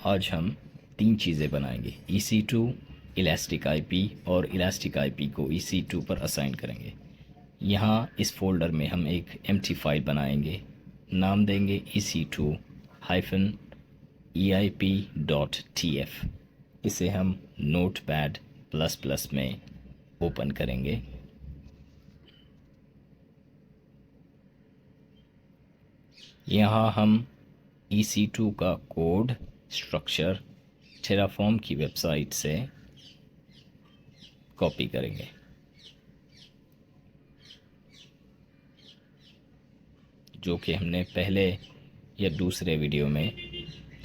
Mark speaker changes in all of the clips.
Speaker 1: आज हम तीन चीज़ें बनाएंगे। EC2, इलास्टिक आईपी और इलास्टिक आईपी को EC2 पर असाइन करेंगे। यहाँ इस फोल्डर में हम एक एम्प्टी फाइल बनाएंगे, नाम देंगे EC2-eip.tf। इसे हम नोटपैड प्लस प्लस में ओपन करेंगे। यहाँ हम EC2 का कोड स्ट्रक्चर टेराफॉर्म की वेबसाइट से कॉपी करेंगे। जो कि हमने पहले या दूसरे वीडियो में,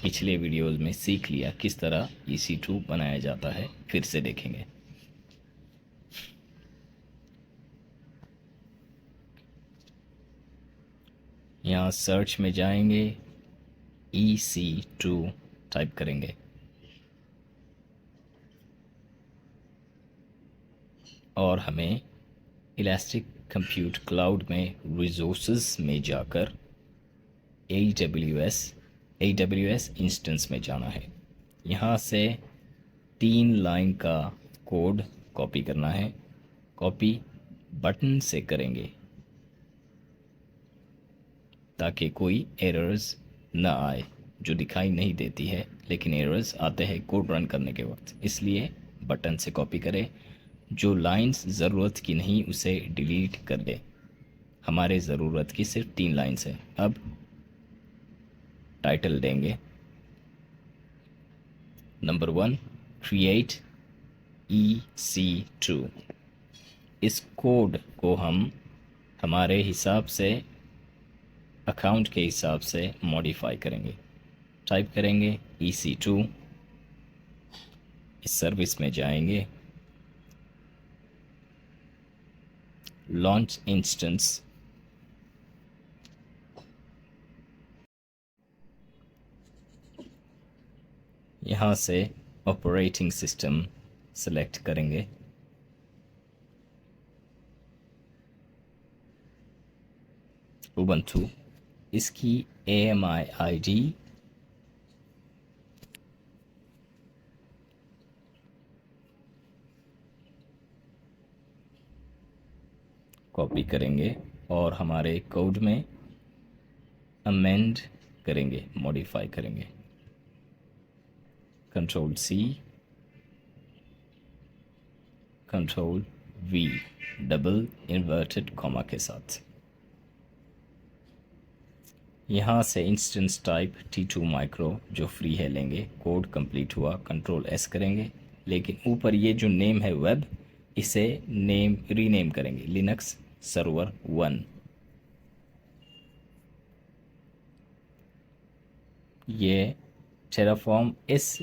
Speaker 1: पिछले वीडियोस में सीख लिया किस तरह EC2 बनाया जाता है, फिर से देखेंगे। यहाँ सर्च में जाएंगे, EC2 टाइप करेंगे और हमें इलास्टिक कंप्यूट क्लाउड में रिसोर्सेज में जाकर AWS इंस्टेंस में जाना है। यहाँ से 3 लाइन का कोड कॉपी करना है। कॉपी बटन से करेंगे ताकि कोई एरर्स ना आए, जो दिखाई नहीं देती है लेकिन एरर्स आते हैं कोड रन करने के वक्त। इसलिए बटन से कॉपी करें। जो लाइंस ज़रूरत की नहीं उसे डिलीट कर दें। हमारे ज़रूरत की सिर्फ 3 लाइंस है। अब टाइटल देंगे नंबर 1, क्रिएट EC2। इस कोड को हम हमारे हिसाब से, अकाउंट के हिसाब से मॉडिफाई करेंगे। टाइप करेंगे EC2, इस सर्विस में जाएंगे, लॉन्च इंस्टेंस, यहाँ से ऑपरेटिंग सिस्टम सेलेक्ट करेंगे। उबंटू, इसकी AMI ID कॉपी करेंगे और हमारे कोड में अमेंड करेंगे, मॉडिफाई करेंगे। Ctrl+C, Ctrl+V, double inverted comma के साथ। यहाँ से इंस्टेंस टाइप T2 माइक्रो जो फ्री है लेंगे। कोड कंप्लीट हुआ, Ctrl+S करेंगे। लेकिन ऊपर ये जो नेम है वेब, इसे रीनेम करेंगे लिनक्स सर्वर 1। ये टेराफॉर्म इस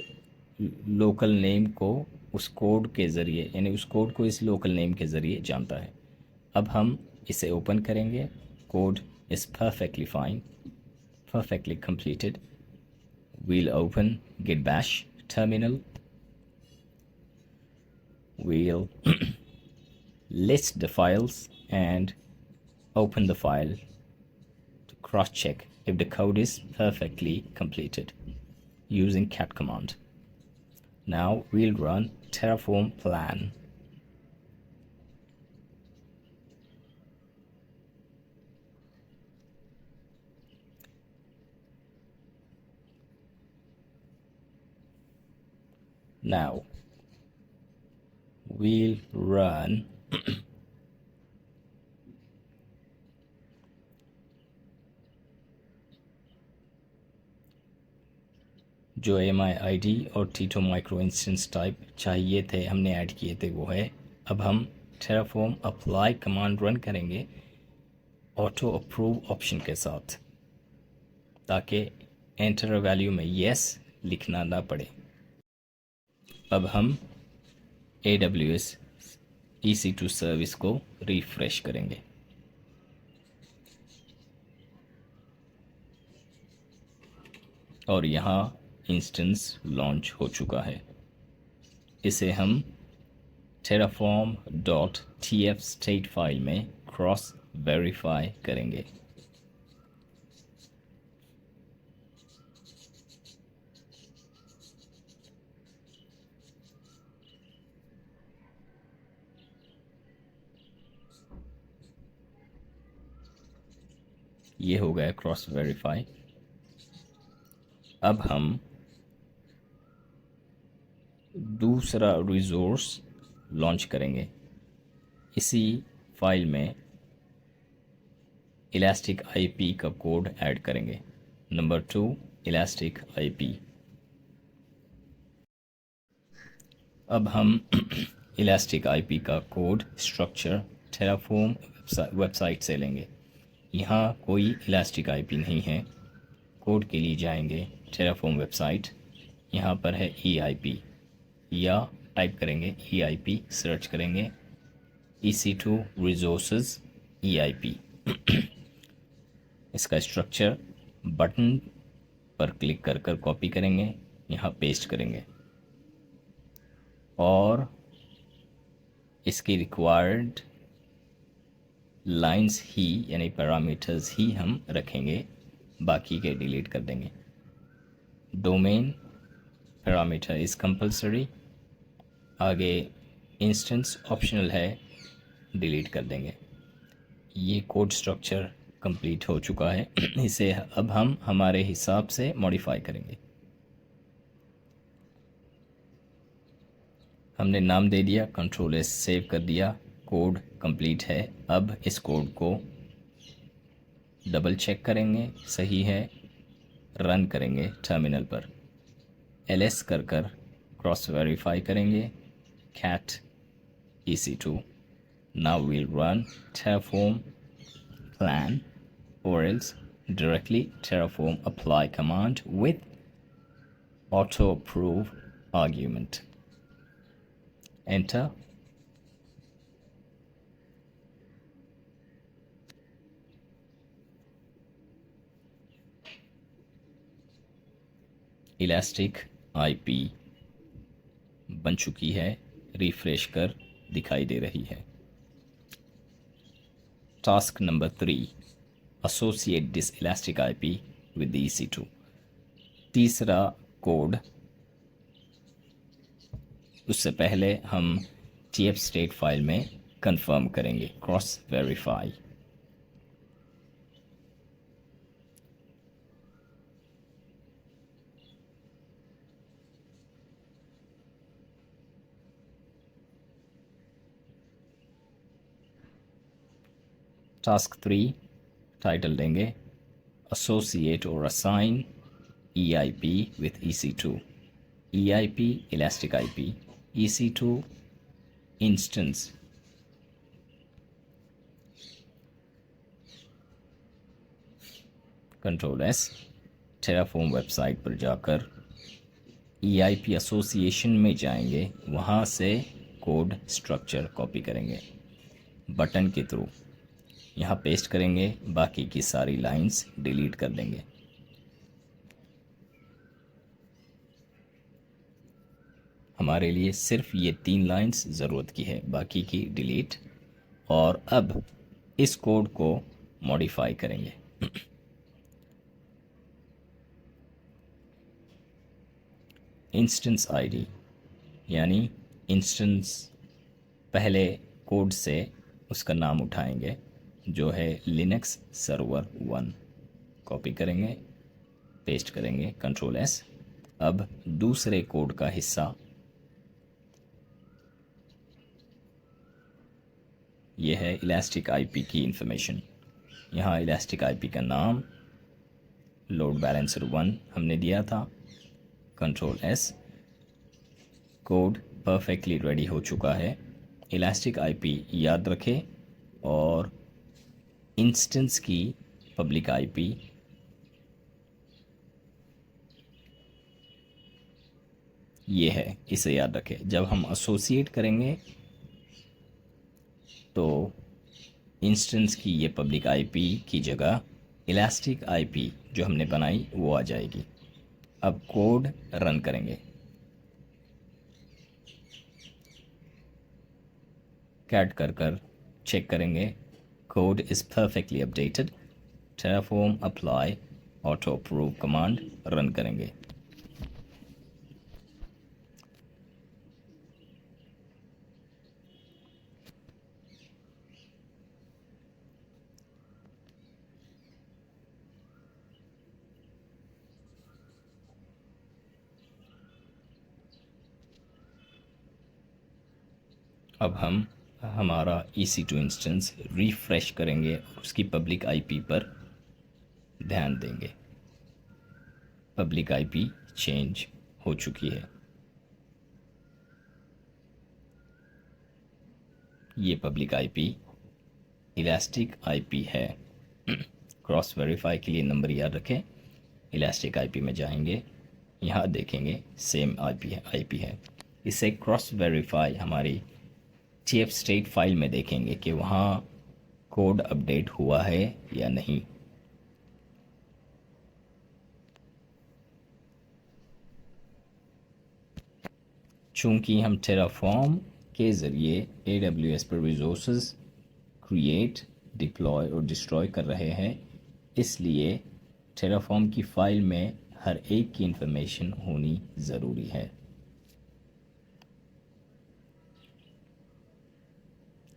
Speaker 1: लोकल नेम को उस कोड के ज़रिए, यानी उस कोड को इस लोकल नेम के ज़रिए जानता है। अब हम इसे ओपन करेंगे। Code is perfectly fine, perfectly completed. We'll open git bash terminal. We'll list the files and open the file to cross check if the code is perfectly completed using cat command. Now we'll run Terraform plan. Now we'll run जो AMI ID और T2 micro instance type चाहिए थे, हमने add किए थे, वो है। अब हम Terraform अप्लाई कमांड रन करेंगे ऑटो अप्रूव ऑप्शन के साथ, ताकि एंटर वैल्यू में येस लिखना ना पड़े। अब हम AWS EC2 सर्विस को रिफ्रेश करेंगे। और यहाँ इंस्टेंस लॉन्च हो चुका है। इसे हम terraform.tf स्टेट फाइल में क्रॉस वेरीफाई करेंगे। ये हो गया क्रॉस वेरीफाई। अब हम दूसरा रिसोर्स लॉन्च करेंगे। इसी फाइल में इलास्टिक आईपी का कोड ऐड करेंगे। Number 2 elastic IP. अब हम इलास्टिक आईपी का कोड स्ट्रक्चर टेराफॉर्म वेबसाइट से लेंगे। यहाँ कोई इलास्टिक आईपी नहीं है। कोड के लिए जाएंगे टेराफॉर्म वेबसाइट, यहाँ पर है EIP, या टाइप करेंगे EIP, सर्च करेंगे EC2 रिसोर्सेज EIP। इसका स्ट्रक्चर बटन पर क्लिक कर कर कॉपी करेंगे, यहाँ पेस्ट करेंगे और इसकी रिक्वायर्ड लाइंस ही यानी पैरामीटर्स ही हम रखेंगे, बाकी के डिलीट कर देंगे। डोमेन पैरामीटर इज़ कंपलसरी, आगे इंस्टेंस ऑप्शनल है, डिलीट कर देंगे। ये कोड स्ट्रक्चर कंप्लीट हो चुका है। इसे अब हम हमारे हिसाब से मॉडिफाई करेंगे। हमने नाम दे दिया, कंट्रोल एस सेव कर दिया, कोड कंप्लीट है। अब इस कोड को डबल चेक करेंगे, सही है, रन करेंगे टर्मिनल पर। ls कर कर क्रॉस वेरीफाई करेंगे cat EC2। Now we'll run terraform plan or else directly terraform apply command with auto approve argument. Enter. Elastic IP बन चुकी है, रिफ्रेश कर दिखाई दे रही है। Task number 3, associate this elastic IP with EC2। तीसरा code, उससे पहले हम TF स्टेट फाइल में कंफर्म करेंगे क्रॉस वेरीफाई। टास्क 3 टाइटल देंगे एसोसिएट और assign EIP with EC2। EIP elastic IP, EC2 instance. Control S, Terraform website पर जाकर EIP एसोसिएशन में जाएंगे, वहाँ से कोड स्ट्रक्चर कॉपी करेंगे, बटन के थ्रू यहाँ पेस्ट करेंगे, बाकी की सारी लाइंस डिलीट कर देंगे। हमारे लिए सिर्फ ये 3 लाइंस ज़रूरत की है, बाकी की डिलीट। और अब इस कोड को मॉडिफाई करेंगे। इंस्टेंस आईडी यानी इंस्टेंस, पहले कोड से उसका नाम उठाएंगे जो है लिनक्स सर्वर 1, कॉपी करेंगे, पेस्ट करेंगे, कंट्रोल एस। अब दूसरे कोड का हिस्सा, यह है इलास्टिक आईपी की इंफॉर्मेशन। यहाँ इलास्टिक आईपी का नाम लोड बैलेंसर 1 हमने दिया था, control S. Code perfectly ready हो चुका है। इलास्टिक आईपी याद रखें और इंस्टेंस की पब्लिक आईपी ये है, इसे याद रखें। जब हम एसोसिएट करेंगे तो इंस्टेंस की ये पब्लिक आईपी की जगह इलास्टिक आईपी जो हमने बनाई वो आ जाएगी। अब कोड रन करेंगे, कैट कर कर चेक करेंगे, code is perfectly updated. Terraform apply auto approve command run करेंगे। अब हम हमारा EC2 इंस्टेंस रिफ्रेश करेंगे और उसकी पब्लिक IP पर ध्यान देंगे। पब्लिक IP चेंज हो चुकी है। ये पब्लिक IP इलास्टिक IP है। क्रॉस वेरीफाई के लिए नंबर याद रखें। इलास्टिक IP में जाएंगे, यहाँ देखेंगे सेम IP है। इसे क्रॉस वेरीफाई हमारी TF स्टेट फाइल में देखेंगे कि वहाँ कोड अपडेट हुआ है या नहीं। चूंकि हम टेराफॉर्म के ज़रिए AWS पर रिसोर्सेज क्रिएट, डिप्लॉय और डिस्ट्रॉय कर रहे हैं, इसलिए टेराफॉर्म की फ़ाइल में हर एक की इंफॉर्मेशन होनी ज़रूरी है।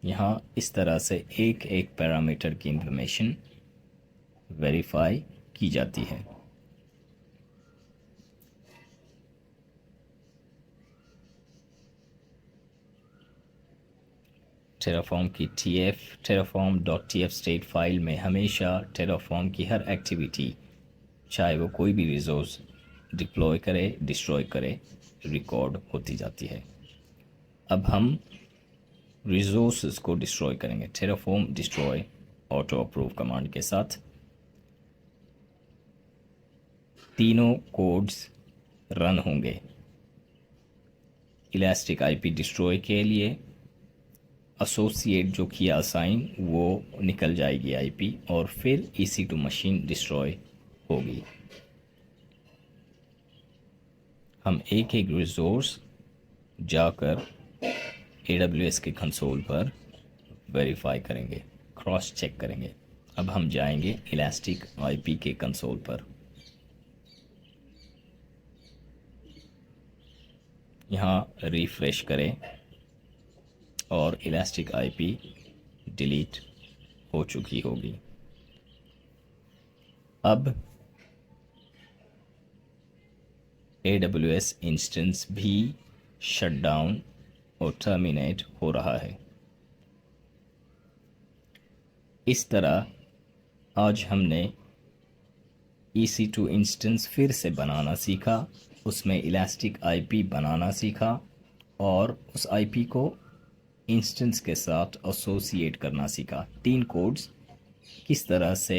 Speaker 1: यहाँ इस तरह से एक एक पैरामीटर की इंफॉर्मेशन वेरीफाई की जाती है। टेराफॉर्म की terraform.tf स्टेट फाइल में हमेशा टेराफॉर्म की हर एक्टिविटी, चाहे वो कोई भी रिसोर्स डिप्लॉय करे, डिस्ट्रॉय करे, रिकॉर्ड होती जाती है। अब हम रिसोर्सेज को डिस्ट्रॉय करेंगे terraform destroy auto approve command के साथ। तीनों कोड्स रन होंगे। इलास्टिक IP डिस्ट्रॉय के लिए एसोसिएट जो किया असाइन वो निकल जाएगी IP और फिर EC2 मशीन डिस्ट्रॉय होगी। हम एक एक रिसोर्स जाकर AWS के कंसोल पर वेरीफाई करेंगे, क्रॉस चेक करेंगे। अब हम जाएंगे इलास्टिक IP के कंसोल पर। यहाँ रिफ्रेश करें और इलास्टिक IP डिलीट हो चुकी होगी। अब AWS इंस्टेंस भी शट डाउन और टर्मिनेट हो रहा है। इस तरह आज हमने EC2 इंस्टेंस फिर से बनाना सीखा, उसमें इलास्टिक IP बनाना सीखा और उस IP को इंस्टेंस के साथ एसोसिएट करना सीखा। 3 कोड्स किस तरह से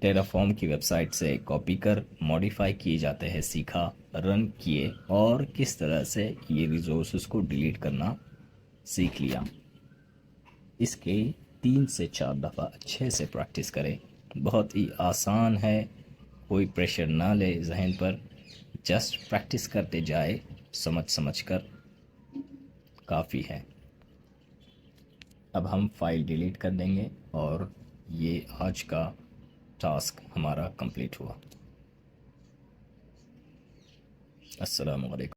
Speaker 1: टेराफॉर्म की वेबसाइट से कॉपी कर मॉडिफाई किए जाते हैं सीखा, रन किए और किस तरह से ये रिसोर्सेज को डिलीट करना सीख लिया। इसके 3 से 4 दफ़ा अच्छे से प्रैक्टिस करें। बहुत ही आसान है, कोई प्रेशर ना ले जहन पर, जस्ट प्रैक्टिस करते जाए, समझ कर काफ़ी है। अब हम फाइल डिलीट कर देंगे और ये आज का टास्क हमारा कंप्लीट हुआ। अस्सलामु अलैकुम।